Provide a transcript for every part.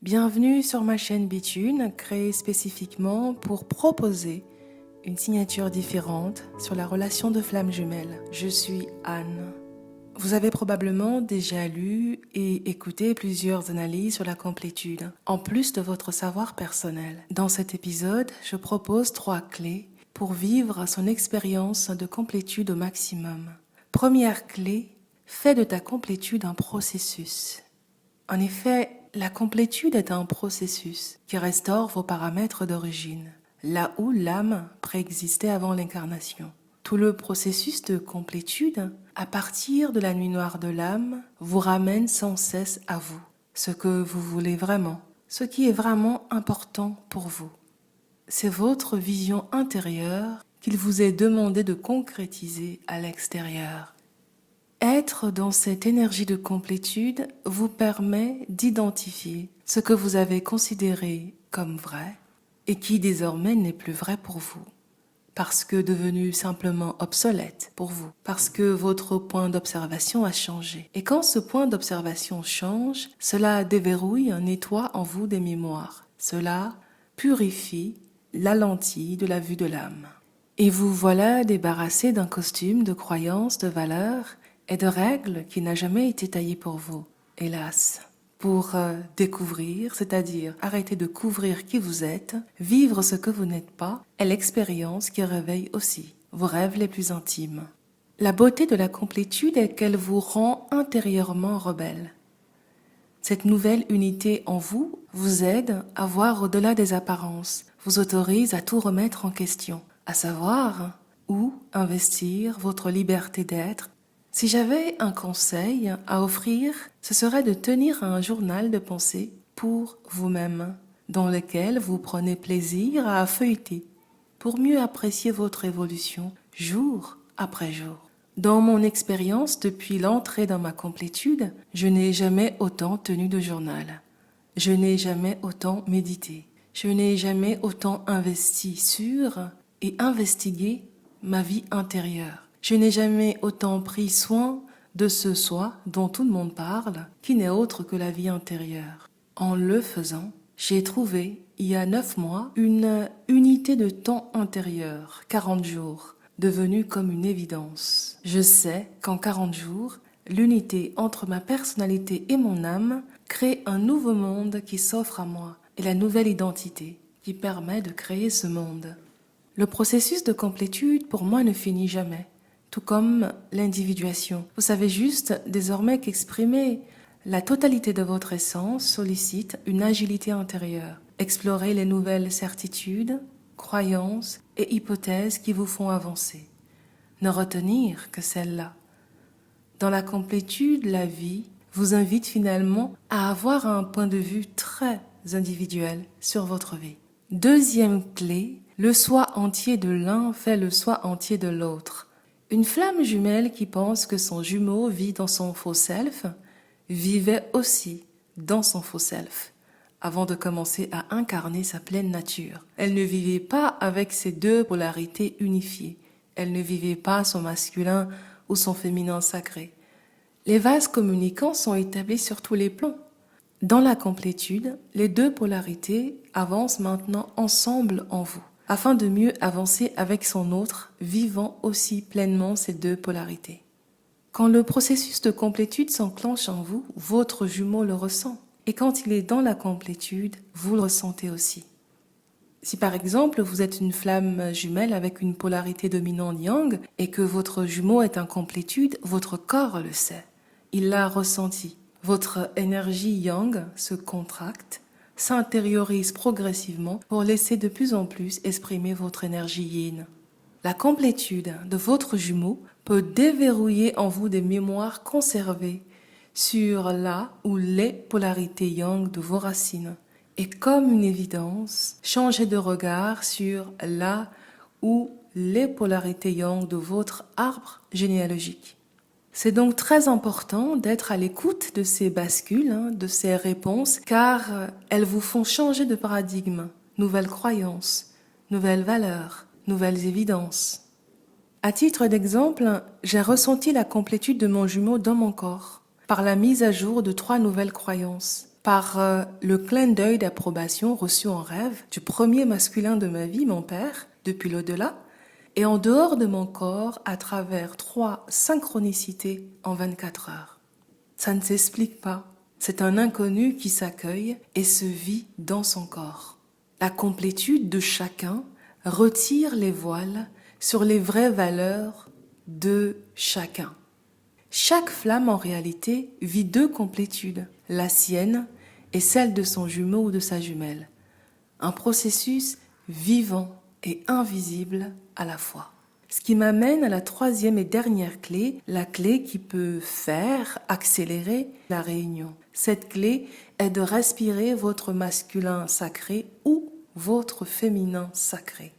Bienvenue sur ma chaîne Bitune, créée spécifiquement pour proposer une signature différente sur la relation de flammes jumelles. Je suis Anne. Vous avez probablement déjà lu et écouté plusieurs analyses sur la complétude, en plus de votre savoir personnel. Dans cet épisode, je propose 3 clés pour vivre son expérience de complétude au maximum. Première clé, fais de ta complétude un processus. En effet, la complétude est un processus qui restaure vos paramètres d'origine, là où l'âme préexistait avant l'incarnation. Tout le processus de complétude, à partir de la nuit noire de l'âme, vous ramène sans cesse à vous, ce que vous voulez vraiment, ce qui est vraiment important pour vous. C'est votre vision intérieure qu'il vous est demandé de concrétiser à l'extérieur. Être dans cette énergie de complétude vous permet d'identifier ce que vous avez considéré comme vrai et qui désormais n'est plus vrai pour vous, parce que devenu simplement obsolète pour vous, parce que votre point d'observation a changé. Et quand ce point d'observation change, cela déverrouille, nettoie en vous des mémoires. Cela purifie la lentille de la vue de l'âme. Et vous voilà débarrassé d'un costume de croyances, de valeurs et de règles qui n'a jamais été taillé pour vous, hélas. Pour découvrir, c'est-à-dire arrêter de couvrir qui vous êtes, vivre ce que vous n'êtes pas, est l'expérience qui réveille aussi vos rêves les plus intimes. La beauté de la complétude est qu'elle vous rend intérieurement rebelle. Cette nouvelle unité en vous vous aide à voir au-delà des apparences, vous autorise à tout remettre en question, à savoir où investir votre liberté d'être. Si j'avais un conseil à offrir, ce serait de tenir un journal de pensée pour vous-même, dans lequel vous prenez plaisir à feuilleter, pour mieux apprécier votre évolution jour après jour. Dans mon expérience, depuis l'entrée dans ma complétude, je n'ai jamais autant tenu de journal. Je n'ai jamais autant médité. Je n'ai jamais autant investi sur et investigué ma vie intérieure. Je n'ai jamais autant pris soin de ce soi dont tout le monde parle, qui n'est autre que la vie intérieure. En le faisant, j'ai trouvé, il y a 9 mois, une unité de temps intérieur, 40 jours, devenue comme une évidence. Je sais qu'en 40 jours, l'unité entre ma personnalité et mon âme crée un nouveau monde qui s'offre à moi, et la nouvelle identité qui permet de créer ce monde. Le processus de complétude, pour moi, ne finit jamais, tout comme l'individuation. Vous savez juste désormais qu'exprimer la totalité de votre essence sollicite une agilité intérieure. Explorer les nouvelles certitudes, croyances et hypothèses qui vous font avancer. Ne retenir que celles-là. Dans la complétude, la vie vous invite finalement à avoir un point de vue très individuel sur votre vie. Deuxième clé, le soi entier de l'un fait le soi entier de l'autre. Une flamme jumelle qui pense que son jumeau vit dans son faux self, vivait aussi dans son faux self, avant de commencer à incarner sa pleine nature. Elle ne vivait pas avec ces deux polarités unifiées. Elle ne vivait pas son masculin ou son féminin sacré. Les vases communicants sont établis sur tous les plans. Dans la complétude, les deux polarités avancent maintenant ensemble en vous, afin de mieux avancer avec son autre, vivant aussi pleinement ces deux polarités. Quand le processus de complétude s'enclenche en vous, votre jumeau le ressent. Et quand il est dans la complétude, vous le ressentez aussi. Si par exemple vous êtes une flamme jumelle avec une polarité dominante yang et que votre jumeau est en complétude, votre corps le sait. Il l'a ressenti. Votre énergie yang se contracte, s'intériorise progressivement pour laisser de plus en plus exprimer votre énergie yin. La complétude de votre jumeau peut déverrouiller en vous des mémoires conservées sur la ou les polarités yang de vos racines. Et comme une évidence, changer de regard sur la ou les polarités yang de votre arbre généalogique. C'est donc très important d'être à l'écoute de ces bascules, de ces réponses, car elles vous font changer de paradigme, nouvelles croyances, nouvelles valeurs, nouvelles évidences. À titre d'exemple, j'ai ressenti la complétude de mon jumeau dans mon corps, par la mise à jour de 3 nouvelles croyances. par le clin d'œil d'approbation reçu en rêve du premier masculin de ma vie, mon père, depuis l'au-delà, et en dehors de mon corps à travers 3 synchronicités en 24 heures. Ça ne s'explique pas. C'est un inconnu qui s'accueille et se vit dans son corps. La complétude de chacun retire les voiles sur les vraies valeurs de chacun. Chaque flamme en réalité vit 2 complétudes, la sienne et celle de son jumeau ou de sa jumelle. Un processus vivant et invisible à la fois. Ce qui m'amène à la 3e et dernière clé, la clé qui peut faire accélérer la réunion. Cette clé est de respirer votre masculin sacré ou votre féminin sacré.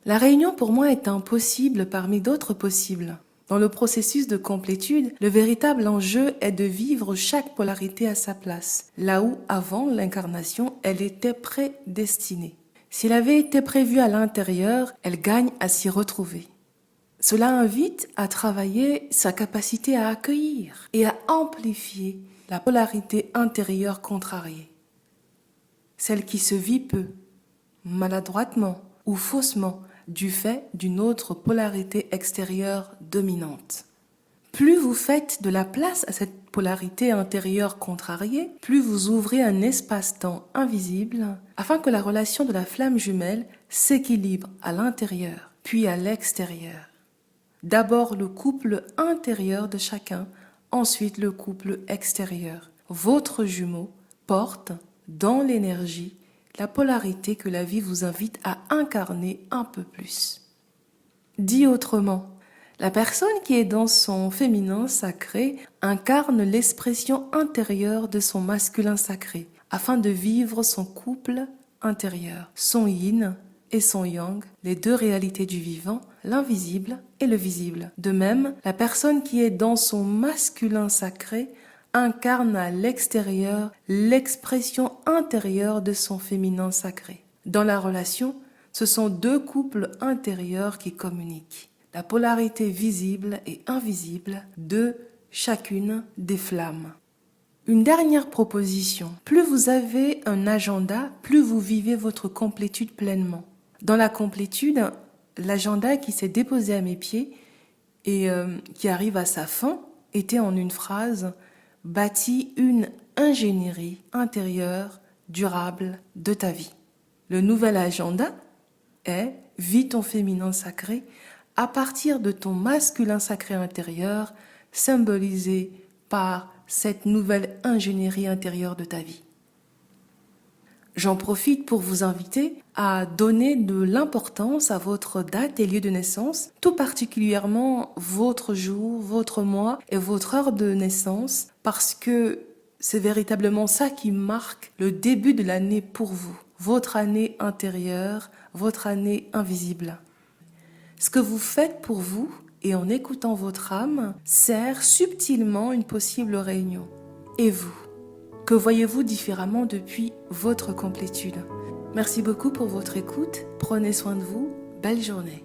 La réunion pour moi est un possible parmi d'autres possibles. Dans le processus de complétude, le véritable enjeu est de vivre chaque polarité à sa place, là où, avant l'incarnation, elle était prédestinée. S'il avait été prévu à l'intérieur, elle gagne à s'y retrouver. Cela invite à travailler sa capacité à accueillir et à amplifier la polarité intérieure contrariée. Celle qui se vit peu, maladroitement ou faussement, du fait d'une autre polarité extérieure dominante. Plus vous faites de la place à cette polarité intérieure contrariée, plus vous ouvrez un espace-temps invisible afin que la relation de la flamme jumelle s'équilibre à l'intérieur, puis à l'extérieur. D'abord le couple intérieur de chacun, ensuite le couple extérieur. Votre jumeau porte dans l'énergie la polarité que la vie vous invite à incarner un peu plus. Dit autrement, la personne qui est dans son féminin sacré incarne l'expression intérieure de son masculin sacré afin de vivre son couple intérieur, son yin et son yang, les 2 réalités du vivant, l'invisible et le visible. De même, la personne qui est dans son masculin sacré incarne à l'extérieur l'expression intérieure de son féminin sacré. Dans la relation, ce sont 2 couples intérieurs qui communiquent. La polarité visible et invisible de chacune des flammes. Une dernière proposition. Plus vous avez un agenda, plus vous vivez votre complétude pleinement. Dans la complétude, l'agenda qui s'est déposé à mes pieds et qui arrive à sa fin était en une phrase « Bâtis une ingénierie intérieure durable de ta vie ». Le nouvel agenda est « Vis ton féminin sacré » à partir de ton masculin sacré intérieur, symbolisé par cette nouvelle ingénierie intérieure de ta vie. J'en profite pour vous inviter à donner de l'importance à votre date et lieu de naissance, tout particulièrement votre jour, votre mois et votre heure de naissance, parce que c'est véritablement ça qui marque le début de l'année pour vous, votre année intérieure, votre année invisible. Ce que vous faites pour vous et en écoutant votre âme sert subtilement une possible réunion. Et vous? Que voyez-vous différemment depuis votre complétude? Merci beaucoup pour votre écoute. Prenez soin de vous. Belle journée.